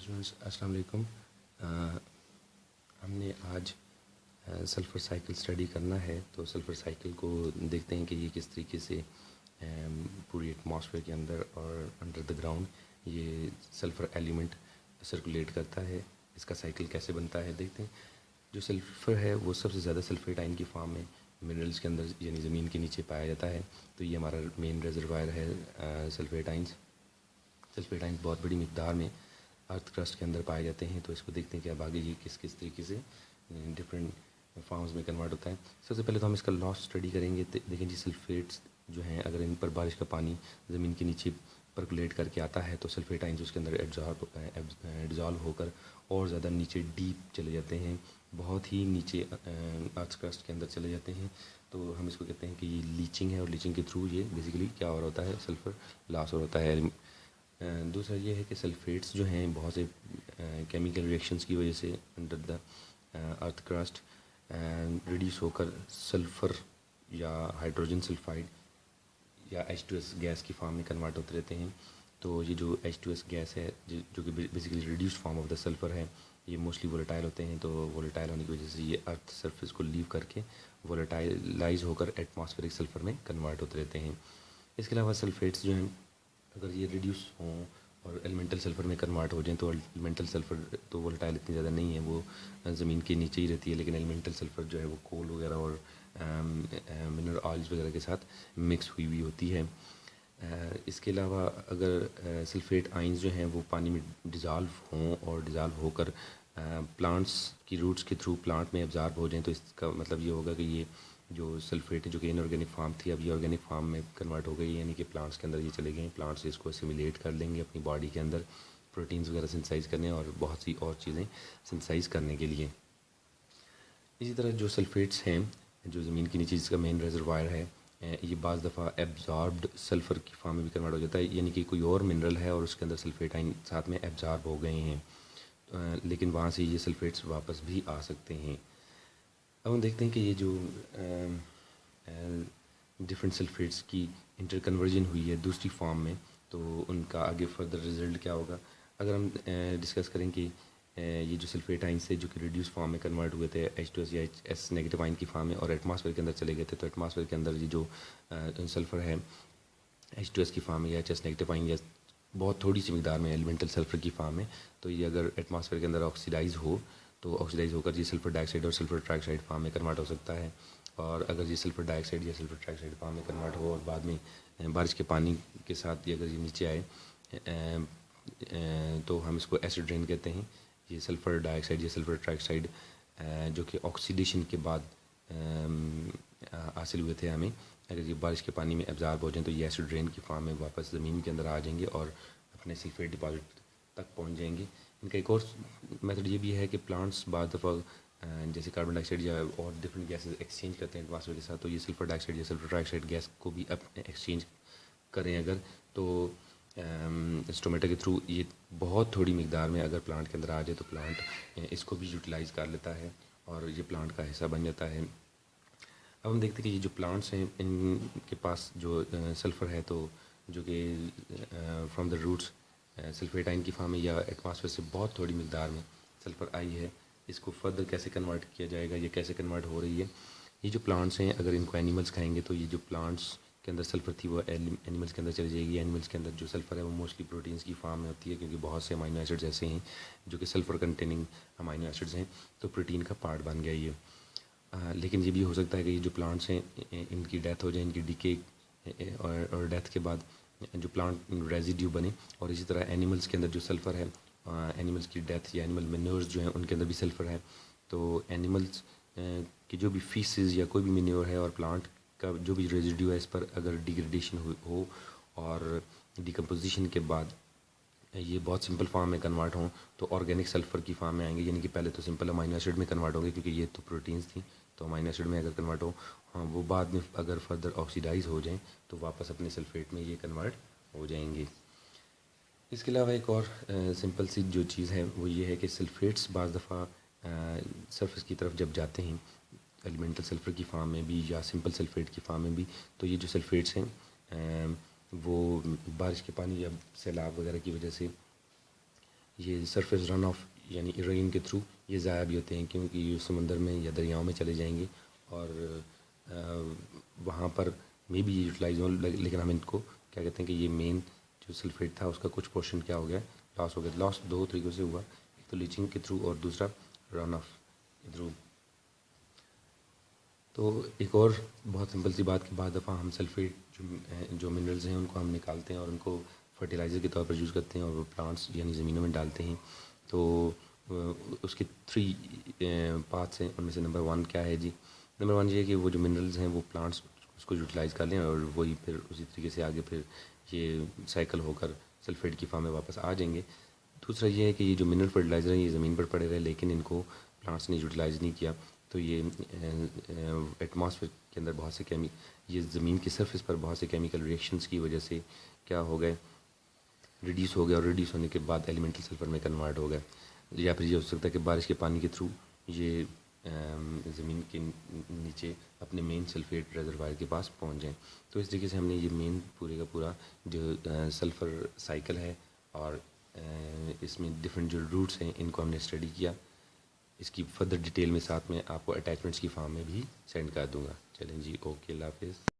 Students السلام علیکم. ہم نے آج سلفر سائیکل اسٹڈی کرنا ہے. تو سلفر سائیکل کو دیکھتے ہیں کہ یہ کس طریقے سے پوری ایٹماسفیئر کے اندر اور انڈر دا گراؤنڈ یہ سلفر ایلیمنٹ سرکولیٹ کرتا ہے. اس کا سائیکل کیسے بنتا ہے دیکھتے ہیں. جو سلفر ہے وہ سب سے زیادہ سلفیٹائن کی فارم میں منرلس کے اندر یعنی زمین کے نیچے پایا جاتا ہے. تو یہ ہمارا مین ریزروائر ہے سلفیٹائنس. سلفیٹائنس بہت بڑی مقدار میں ارتھ کرسٹ کے اندر پائے جاتے ہیں. تو اس کو دیکھتے ہیں کہ اب آگے یہ کس طریقے سے ڈفرینٹ فارمز میں کنورٹ ہوتا ہے. سب سے پہلے تو ہم اس کا لاس اسٹڈی کریں گے. دیکھیں جی سلفیٹس جو ہیں اگر ان پر بارش کا پانی زمین کے نیچے پرکولیٹ کر کے آتا ہے تو سلفیٹائنس اس کے اندر ڈیزالو ہو کر اور زیادہ نیچے ڈیپ چلے جاتے ہیں, بہت ہی نیچے ارتھ کرسٹ کے اندر چلے جاتے ہیں. تو ہم اس کو کہتے ہیں کہ یہ لیچنگ ہے, اور لیچنگ کے تھرو یہ بیسیکلی کیا ہو رہا ہوتا ہے, سلفر لاس ہو رہا ہوتا ہے. دوسرا یہ ہے کہ سلفیٹس جو ہیں بہت سے کیمیکل ریئیکشنس کی وجہ سے under the earth crust reduce ہو کر سلفر یا ہائیڈروجن سلفائڈ یا H2S گیس کی فارم میں کنورٹ ہوتے رہتے ہیں. تو یہ جو H2S گیس ہے جو کہ basically reduced form of the sulphur ہے, یہ موسٹلی وولیٹائل ہوتے ہیں. تو وولیٹائل ہونے کی وجہ سے یہ ارتھ سرفیس کو لیو کر کے وولیٹائلائز ہو کر ایٹماسفیرک سلفر میں کنورٹ ہوتے رہتے ہیں. اس کے علاوہ سلفیٹس جو ہیں اگر یہ ریڈیوس ہوں اور ایلیمنٹل سلفر میں کنورٹ ہو جائیں تو ایلیمنٹل سلفر تو وولٹائل اتنی زیادہ نہیں ہے, وہ زمین کے نیچے ہی رہتی ہے. لیکن ایلیمنٹل سلفر جو ہے وہ کول وغیرہ اور منرل آئلز وغیرہ کے ساتھ مکس ہوئی ہوتی ہے. اس کے علاوہ اگر سلفیٹ آئنز جو ہیں وہ پانی میں ڈیزالو ہوں اور ڈیزالو ہو کر پلانٹس کی روٹس کے تھرو پلانٹ میں ابزارب ہو جائیں تو اس کا مطلب یہ ہوگا کہ یہ جو سلفیٹ ہے جو کہ ان آرگینک فارم تھی اب یہ آرگینک فارم میں کنورٹ ہو گئی, یعنی کہ پلانٹس کے اندر یہ چلے گئے ہیں. پلانٹس اس کو اسیمیلیٹ کر لیں گے اپنی باڈی کے اندر پروٹینز وغیرہ سنتھسائز کرنے اور بہت سی اور چیزیں سنتھسائز کرنے کے لیے. اسی طرح جو سلفیٹس ہیں جو زمین کے نیچے جس کا مین ریزروائر ہے یہ بعض دفعہ ایبزاربڈ سلفر کی فارم میں بھی کنورٹ ہو جاتا ہے, یعنی کہ کوئی اور منرل ہے اور اس کے اندر سلفیٹائن ساتھ میں ایبزارب ہو گئے ہیں, لیکن وہاں سے یہ سلفیٹس واپس بھی آ سکتے ہیں. اب ہم دیکھتے ہیں کہ یہ جو ڈفرینٹ سلفیٹس کی انٹر کنورژن ہوئی ہے دوسری فارم میں تو ان کا آگے فردر رزلٹ کیا ہوگا. اگر ہم ڈسکس کریں کہ یہ جو سلفیٹائنس ہے جو کہ ریڈیوس فارم میں کنورٹ ہوئے تھے H2S یا H نیگیٹو آئن کی فارم میں اور ایٹماسفیئر کے اندر چلے گئے تھے, تو ایٹماسفیئر کے اندر یہ جو سلفر ہے H2S کی فارم میں یا HS نیگیٹو آئن یا بہت تھوڑی سی مقدار میں ایلیمنٹل سلفر کی فارم میں, تو یہ اگر ایٹماسفیئر کے اندر آکسیڈائز ہو تو آکسیڈائز ہو کر یہ سلفر ڈائی آکسائڈ اور سلفر ٹرائی آکسائڈ فارم میں کنورٹ ہو سکتا ہے. اور اگر یہ سلفر ڈائی آکسائڈ یا سلفر ٹرائی آکسائڈ فارم میں کنورٹ ہو اور بعد میں بارش کے پانی کے ساتھ یہ اگر یہ نیچے آئے تو ہم اس کو ایسڈ رین کہتے ہیں. یہ سلفر ڈائی آکسائڈ یا سلفر ٹرائی آکسائڈ جو کہ آکسیڈیشن کے بعد حاصل ہوئے تھے ہمیں, اگر یہ بارش کے پانی میں ایبزارب ہو جائیں تو یہ ایسڈ رین کی فارم میں واپس زمین کے اندر آ جائیں گے اور اپنے سلفیٹ ڈپازٹ تک پہنچ جائیں گے. ان کا ایک اور میتھڈ یہ بھی ہے کہ پلانٹس بعض دفعہ جیسے کاربن ڈائی آکسائڈ یا اور ڈفرینٹ گیسز ایکسچینج کرتے ہیں ایٹماسفیئر کے ساتھ, تو یہ سلفر ڈائی آکسائڈ یا سلفر ٹرائی آکسائڈ گیس کو بھی ایکسچینج کریں اگر تو اسٹومیٹا کے تھرو یہ بہت تھوڑی مقدار میں اگر پلانٹ کے اندر آ جائے تو پلانٹ اس کو بھی یوٹیلائز کر لیتا ہے اور یہ پلانٹ کا حصہ بن جاتا ہے. اب ہم دیکھتے ہیں کہ یہ جو پلانٹس ہیں ان کے پاس جو سلفر ہے تو جو کہ فرام دا روٹس سلفیٹائن کی فارم میں یا ایٹماسفیئر سے بہت تھوڑی مقدار میں سلفر آئی ہے, اس کو فردر کیسے کنورٹ کیا جائے گا, یہ کیسے کنورٹ ہو رہی ہے. یہ جو پلانٹس ہیں اگر ان کو اینیملس کھائیں گے تو یہ جو پلانٹس کے اندر سلفر تھی وہ اینیملس کے اندر چلی جائے گی. اینیملس کے اندر جو سلفر ہے وہ موسٹلی پروٹینس کی فارم میں ہوتی ہے کیونکہ بہت سے امائنو ایسڈز ایسے ہیں جو کہ سلفر کنٹیننگ امائنو ایسڈز ہیں, تو پروٹین کا پارٹ بن گیا یہ. لیکن یہ بھی ہو سکتا ہے کہ یہ جو پلانٹس ہیں ان کی ڈیتھ ہو جائے, ان کی ڈیکے اور ڈیتھ کے بعد جو پلانٹ ریزیڈیو بنے, اور اسی طرح اینیملس کے اندر جو سلفر ہے اینیملس کی ڈیتھ یا اینیمل مینیورز جو ہیں ان کے اندر بھی سلفر ہے. تو اینیملس کی جو بھی فیسز یا کوئی بھی مینیور ہے اور پلانٹ کا جو بھی ریزیڈیو ہے اس پر اگر ڈیگریڈیشن ہو اور ڈیکمپوزیشن کے بعد یہ بہت سمپل فارم میں کنورٹ ہوں تو آرگینک سلفر کی فارم میں آئیں گے, یعنی کہ پہلے تو سمپل امائنو ایسڈ میں کنورٹ ہوں گے کیونکہ یہ تو پروٹینز تھیں, تو امائنو ایسڈ میں اگر کنورٹ ہو وہ بعد میں اگر فردر آکسیڈائز ہو جائیں تو واپس اپنے سلفیٹ میں یہ کنورٹ ہو جائیں گے. اس کے علاوہ ایک اور سمپل سی جو چیز ہے وہ یہ ہے کہ سلفیٹس بعض دفعہ سرفیس کی طرف جب جاتے ہیں ایلیمنٹل سلفر کی فارم میں بھی یا سمپل سلفیٹ کی فارم میں بھی, تو یہ جو سلفیٹس ہیں وہ بارش کے پانی یا سیلاب وغیرہ کی وجہ سے یہ سرفیس رن آف یعنی رین کے تھرو یہ ضائع بھی ہوتے ہیں، کیونکہ یہ سمندر میں یا دریاؤں میں چلے جائیں گے اور وہاں پر میں بھی یہ یوٹیلائز ہوں، لیکن ہم ان کو کیا کہتے ہیں کہ یہ مین جو سلفیٹ تھا اس کا کچھ پورشن کیا ہو گیا، لاس ہو گیا. لاس دو طریقوں سے ہوا، ایک تو لیچنگ کے تھرو اور دوسرا رن آف کے تھرو. تو ایک اور بہت سمپل سی بات کہ بعض دفعہ ہم سلفیٹ جو منرلز ہیں ان کو ہم نکالتے ہیں اور ان کو فرٹیلائزر کے طور پر یوز کرتے ہیں اور وہ پلانٹس یعنی زمینوں میں ڈالتے ہیں. تو اس کے 3 پارٹس ہیں، ان میں سے نمبر 1 کیا ہے جی؟ نمبر 1 یہ ہے کہ وہ جو منرلز ہیں وہ پلانٹس اس کو یوٹیلائز کر لیں اور وہی پھر اسی طریقے سے آگے پھر یہ سائیکل ہو کر سلفیٹ کی فارم میں واپس آ جائیں گے. دوسرا یہ ہے کہ یہ جو منرل فرٹیلائزر ہیں یہ زمین پر پڑے رہے لیکن ان کو پلانٹس نے یوٹیلائز نہیں کیا، تو یہ ایٹماسفیئر کے اندر بہت سے یہ زمین کی سرفیس پر بہت سے کیمیکل ریئیکشنز کی وجہ سے کیا ہو گئے، ریڈیوس ہو گیا، اور ریڈیوس ہونے کے بعد ایلیمنٹل سلفر میں کنورٹ ہو گئے. یا پھر یہ ہو سکتا ہے کہ بارش کے پانی کے تھرو یہ زمین کے نیچے اپنے مین سلفیٹ ریزروائر کے پاس پہنچ جائیں. تو اس طریقے سے ہم نے یہ مین پورے کا پورا جو سلفر سائیکل ہے اور اس میں ڈفرینٹ جو روٹس ہیں ان کو ہم نے اسٹڈی کیا. اس کی فردر ڈیٹیل میں ساتھ میں آپ کو اٹیچمنٹس کی فارم میں بھی سینڈ کر دوں گا. چلیں جی، اوکے، اللہ حافظ.